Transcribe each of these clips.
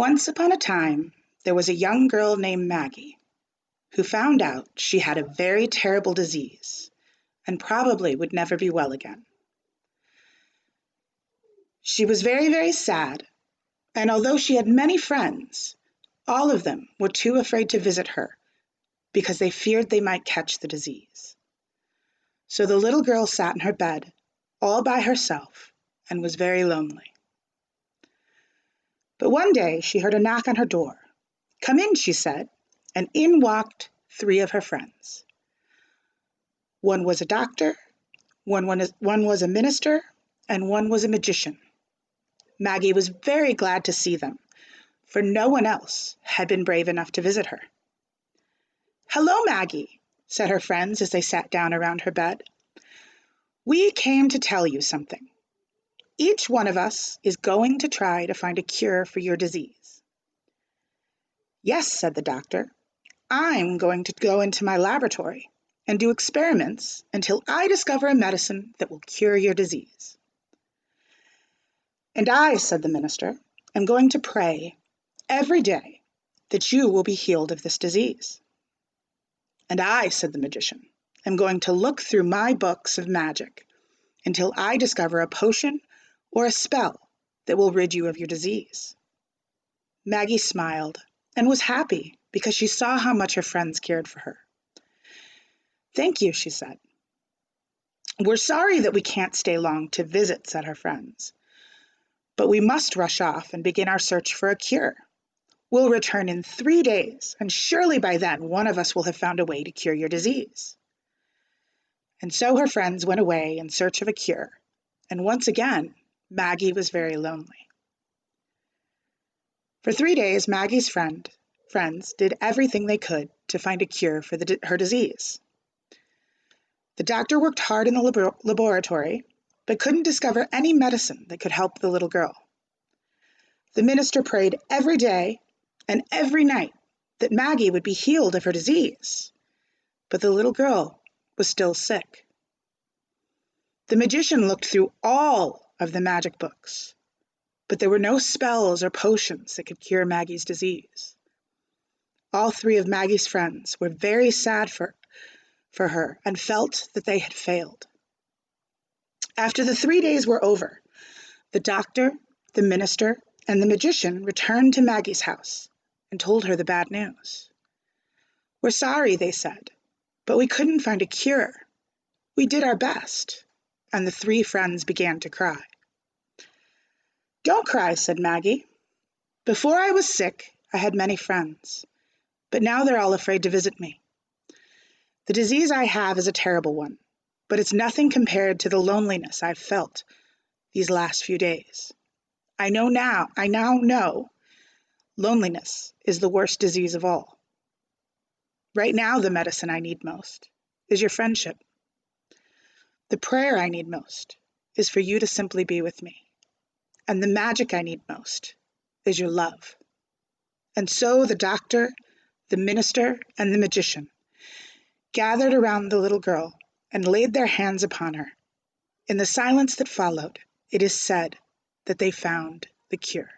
Once upon a time, there was a young girl named Maggie who found out she had a very terrible disease and probably would never be well again. She was very, very sad, and although she had many friends, all of them were too afraid to visit her because they feared they might catch the disease. So the little girl sat in her bed all by herself and was very lonely. But one day she heard a knock on her door. "Come in," she said, and in walked three of her friends. One was a doctor, one was a minister, and one was a magician. Maggie was very glad to see them, for no one else had been brave enough to visit her. "Hello, Maggie," said her friends as they sat down around her bed. "We came to tell you something. Each one of us is going to try to find a cure for your disease." "Yes," said the doctor. "I'm going to go into my laboratory and do experiments until I discover a medicine that will cure your disease." "And I," said the minister, "am going to pray every day that you will be healed of this disease." "And I," said the magician, "am going to look through my books of magic until I discover a potion or a spell that will rid you of your disease." Maggie smiled and was happy because she saw how much her friends cared for her. "Thank you," she said. "We're sorry that we can't stay long to visit," said her friends. "But we must rush off and begin our search for a cure. We'll return in 3 days, and surely by then one of us will have found a way to cure your disease." And so her friends went away in search of a cure, and once again, Maggie was very lonely. For 3 days, Maggie's friends did everything they could to find a cure for her disease. The doctor worked hard in the laboratory, but couldn't discover any medicine that could help the little girl. The minister prayed every day and every night that Maggie would be healed of her disease, but the little girl was still sick. The magician looked through all of the magic books, but there were no spells or potions that could cure Maggie's disease. All three of Maggie's friends were very sad for her and felt that they had failed. After the 3 days were over, the doctor, the minister, and the magician returned to Maggie's house and told her the bad news. "We're sorry," they said, "but we couldn't find a cure. We did our best." And the three friends began to cry. "Don't cry," said Maggie. "Before I was sick, I had many friends, but now they're all afraid to visit me. The disease I have is a terrible one, but it's nothing compared to the loneliness I've felt these last few days. I now know loneliness is the worst disease of all. Right now, the medicine I need most is your friendship. The prayer I need most is for you to simply be with me. And the magic I need most is your love." And so the doctor, the minister, and the magician gathered around the little girl and laid their hands upon her. In the silence that followed, it is said that they found the cure.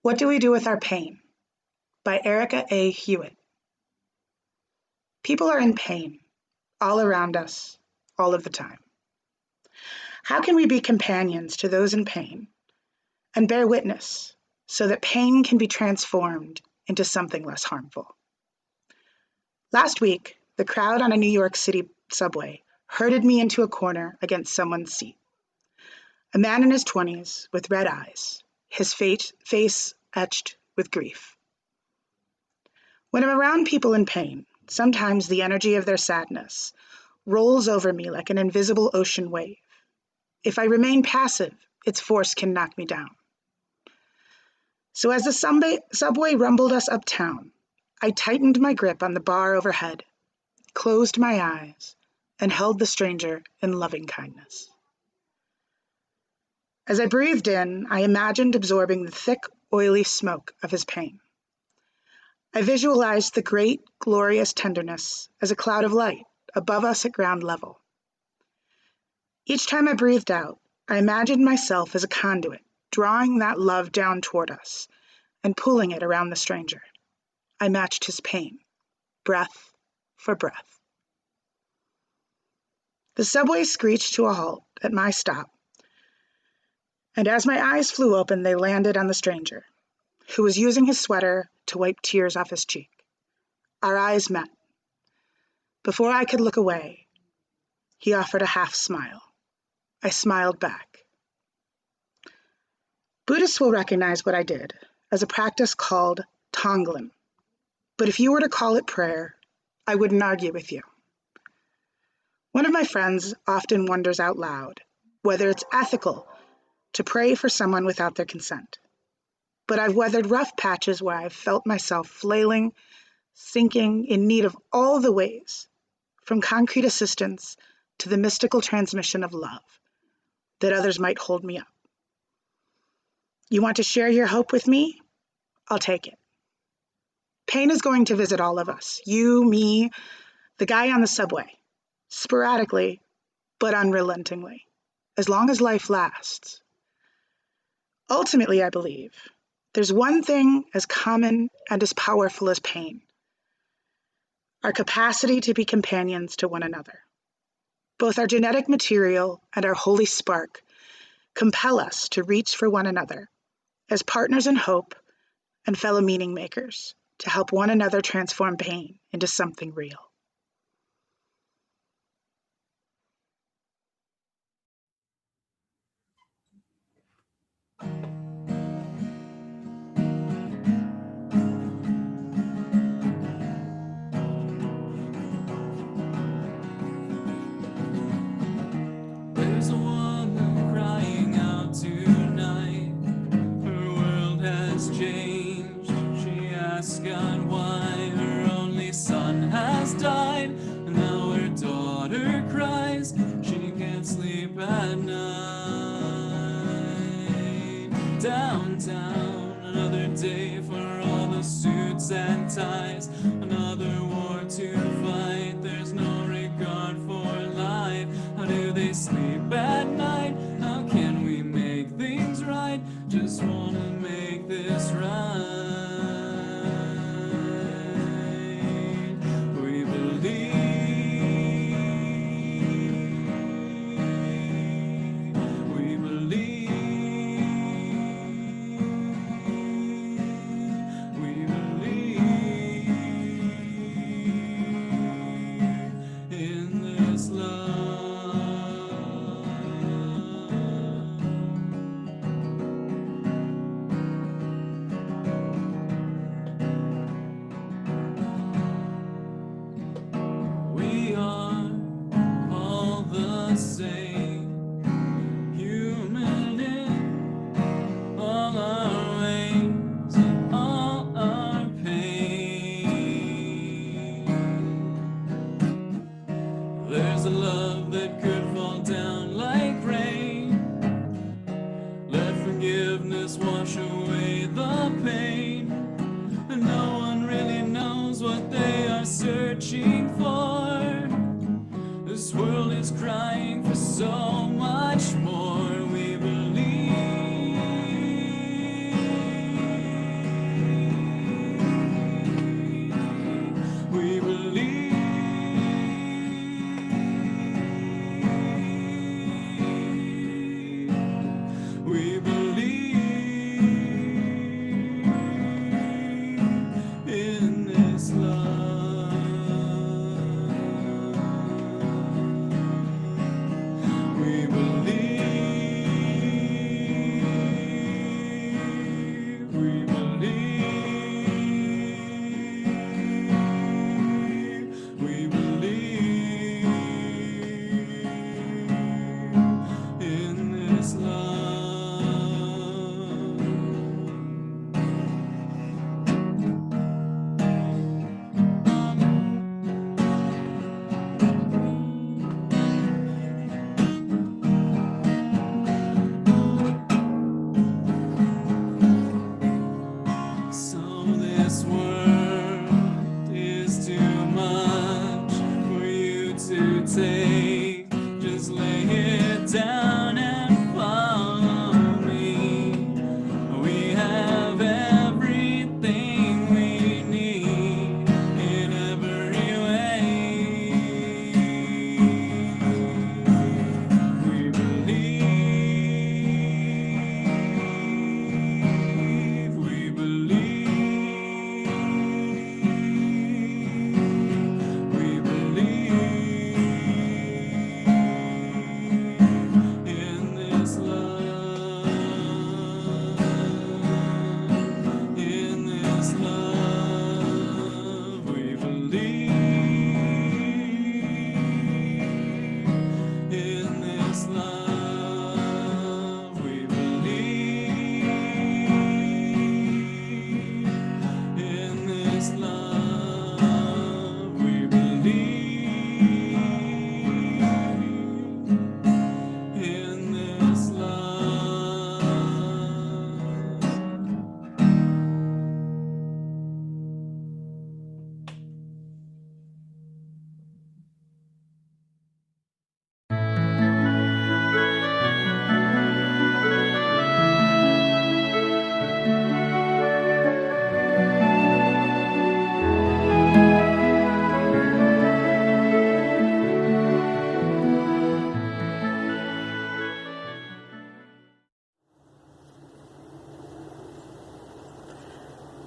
What Do We Do with Our Pain? By Erica A. Hewitt. People are in pain, all around us, all of the time. How can we be companions to those in pain and bear witness so that pain can be transformed into something less harmful? Last week, the crowd on a New York City subway herded me into a corner against someone's seat. A man in his 20s with red eyes, his face etched with grief. When I'm around people in pain, sometimes the energy of their sadness rolls over me like an invisible ocean wave. If I remain passive, its force can knock me down. So as the subway rumbled us uptown, I tightened my grip on the bar overhead, closed my eyes, and held the stranger in loving kindness. As I breathed in, I imagined absorbing the thick, oily smoke of his pain. I visualized the great, glorious tenderness as a cloud of light above us at ground level. Each time I breathed out, I imagined myself as a conduit, drawing that love down toward us and pulling it around the stranger. I matched his pain, breath for breath. The subway screeched to a halt at my stop, and as my eyes flew open, they landed on the stranger, who was using his sweater to wipe tears off his cheek. Our eyes met. Before I could look away, he offered a half smile. I smiled back. Buddhists will recognize what I did as a practice called Tonglen, but if you were to call it prayer, I wouldn't argue with you. One of my friends often wonders out loud whether it's ethical to pray for someone without their consent. But I've weathered rough patches where I've felt myself flailing, sinking, in need of all the ways, from concrete assistance to the mystical transmission of love, that others might hold me up. You want to share your hope with me? I'll take it. Pain is going to visit all of us, you, me, the guy on the subway, sporadically, but unrelentingly, as long as life lasts. Ultimately, I believe, there's one thing as common and as powerful as pain: our capacity to be companions to one another. Both our genetic material and our holy spark compel us to reach for one another as partners in hope and fellow meaning makers to help one another transform pain into something real. There's a woman crying out tonight. Her world has changed. She asks God why her only son has died. And now her daughter cries. She can't sleep at night. Downtown, another day for all the suits and ties. Another war to fight. There's no regard for life. How do they sleep at night? How can we make things right? Just wanna make this right. We believe. We believe. We believe in this love. We are all the same, human in all our ways and all our pain. There's a love that could fall down like rain. Let forgiveness wash away the pain. And no one really knows what they are searching for. This world is crying for so much more. We believe. We believe. We believe in this love. We believe. We believe. We believe in this love.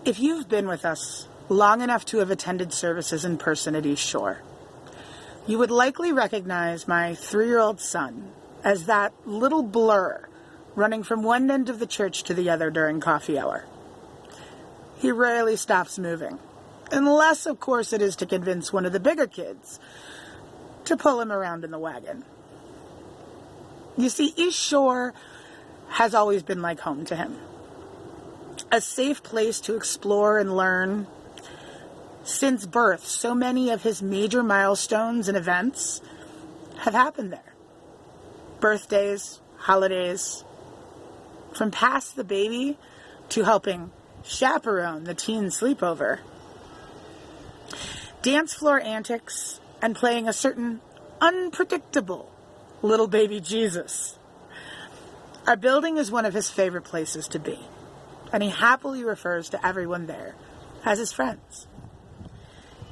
If you've been with us long enough to have attended services in person at East Shore, you would likely recognize my 3-year-old son as that little blur running from one end of the church to the other during coffee hour. He rarely stops moving, unless, of course, it is to convince one of the bigger kids to pull him around in the wagon. You see, East Shore has always been like home to him. A safe place to explore and learn. Since birth, so many of his major milestones and events have happened there. Birthdays, holidays, from past the baby to helping chaperone the teen sleepover. Dance floor antics and playing a certain unpredictable little baby Jesus. Our building is one of his favorite places to be, and he happily refers to everyone there as his friends.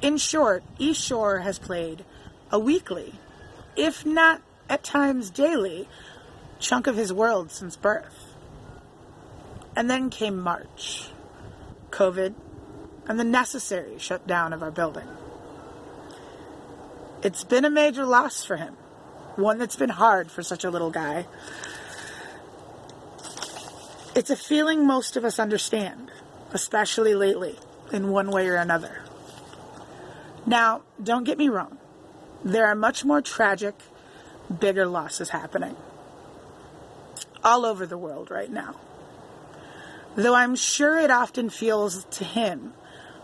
In short, East Shore has played a weekly, if not at times daily, chunk of his world since birth. And then came March, COVID, and the necessary shutdown of our building. It's been a major loss for him, one that's been hard for such a little guy. It's a feeling most of us understand, especially lately, in one way or another. Now, don't get me wrong. There are much more tragic, bigger losses happening all over the world right now. Though I'm sure it often feels to him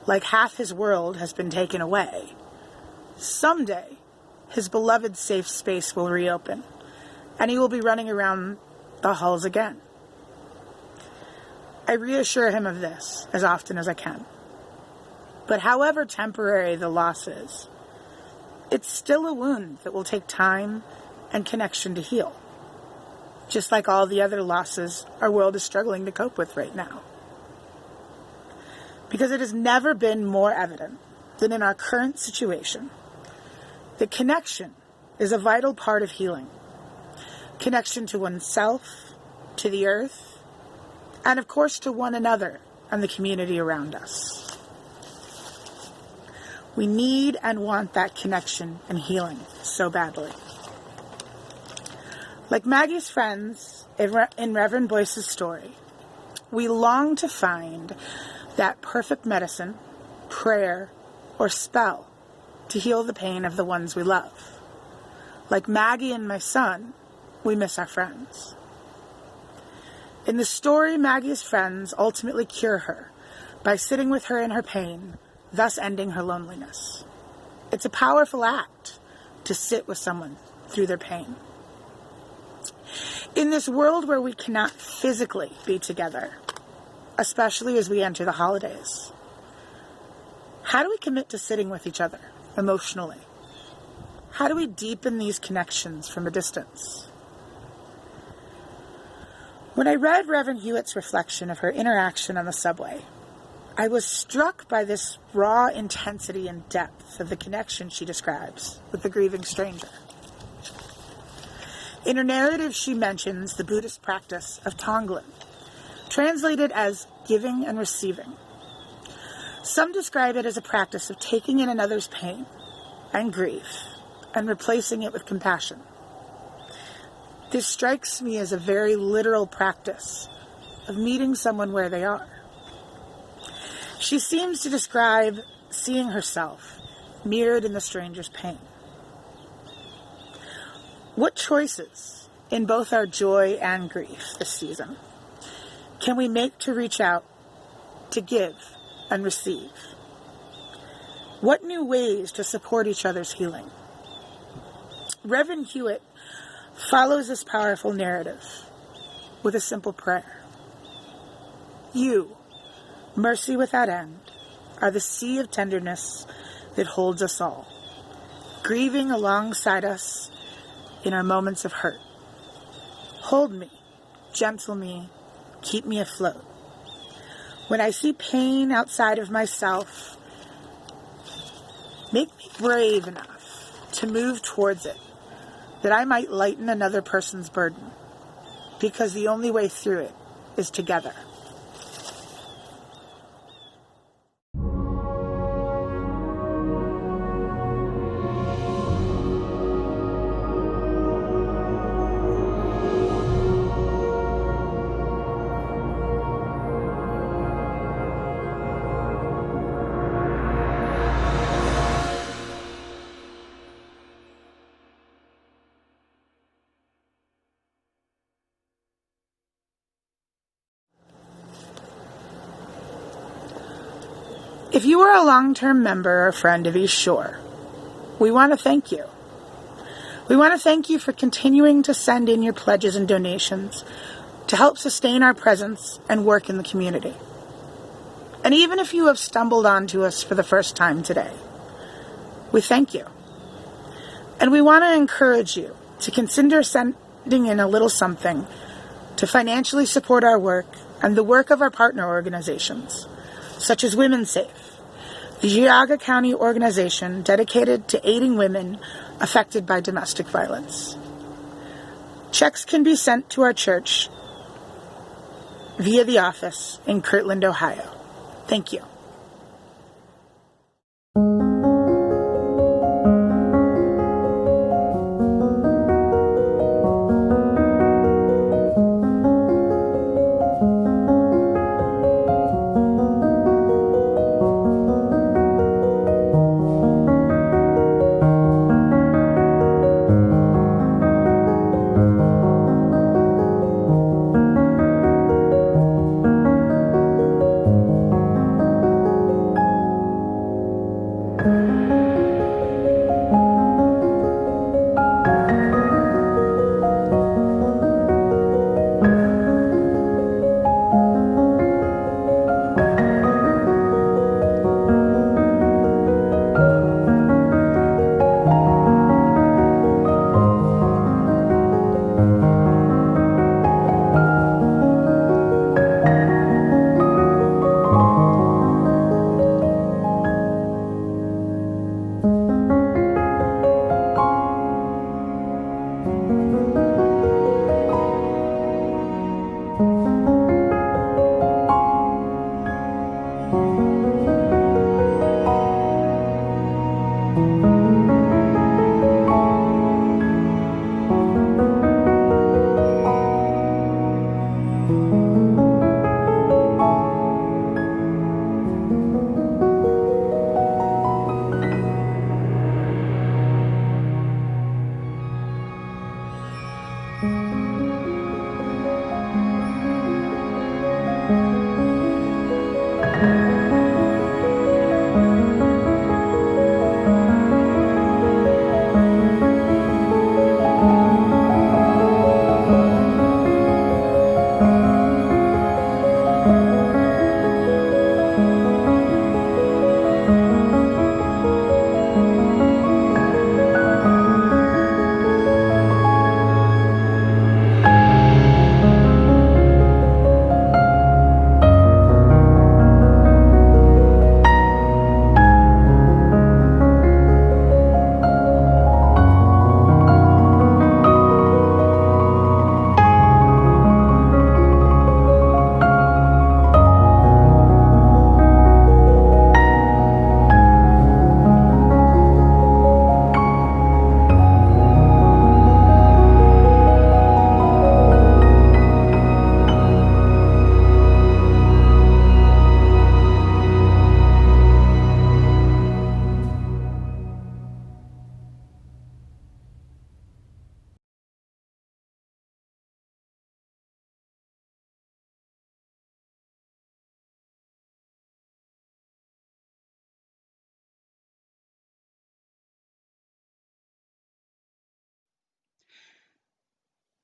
like half his world has been taken away. Someday, his beloved safe space will reopen, and he will be running around the halls again. I reassure him of this as often as I can. But however temporary the loss is, it's still a wound that will take time and connection to heal. Just like all the other losses our world is struggling to cope with right now. Because it has never been more evident than in our current situation that connection is a vital part of healing. Connection to oneself, to the earth, and of course to one another and the community around us. We need and want that connection and healing so badly. Like Maggie's friends in Reverend Boyce's story, we long to find that perfect medicine, prayer, or spell to heal the pain of the ones we love. Like Maggie and my son, we miss our friends. In the story, Maggie's friends ultimately cure her by sitting with her in her pain, thus ending her loneliness. It's a powerful act to sit with someone through their pain. In this world where we cannot physically be together, especially as we enter the holidays, how do we commit to sitting with each other emotionally? How do we deepen these connections from a distance? When I read Reverend Hewitt's reflection of her interaction on the subway, I was struck by this raw intensity and depth of the connection she describes with the grieving stranger. In her narrative, she mentions the Buddhist practice of Tonglen, translated as giving and receiving. Some describe it as a practice of taking in another's pain and grief and replacing it with compassion. This strikes me as a very literal practice of meeting someone where they are. She seems to describe seeing herself mirrored in the stranger's pain. What choices, in both our joy and grief this season, can we make to reach out, to give and receive? What new ways to support each other's healing? Reverend Hewitt follows this powerful narrative with a simple prayer. You, mercy without end, are the sea of tenderness that holds us all, grieving alongside us in our moments of hurt. Hold me, gentle me, keep me afloat. When I see pain outside of myself, make me brave enough to move towards it, that I might lighten another person's burden, because the only way through it is together. If you are a long-term member or friend of East Shore, we want to thank you. We want to thank you for continuing to send in your pledges and donations to help sustain our presence and work in the community. And even if you have stumbled onto us for the first time today, we thank you. And we want to encourage you to consider sending in a little something to financially support our work and the work of our partner organizations, such as Women's Safe, the Geauga County organization dedicated to aiding women affected by domestic violence. Checks can be sent to our church via the office in Kirtland, Ohio. Thank you.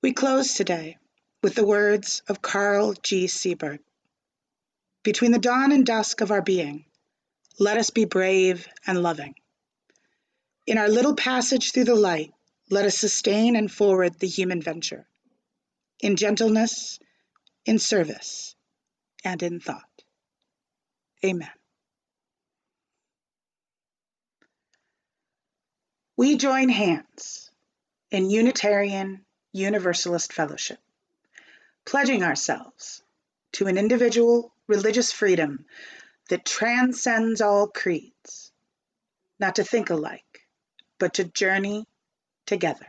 We close today with the words of Carl G. Seabird. Between the dawn and dusk of our being, let us be brave and loving. In our little passage through the light, let us sustain and forward the human venture, in gentleness, in service, and in thought. Amen. We join hands in Unitarian Universalist fellowship, pledging ourselves to an individual religious freedom that transcends all creeds, not to think alike, but to journey together.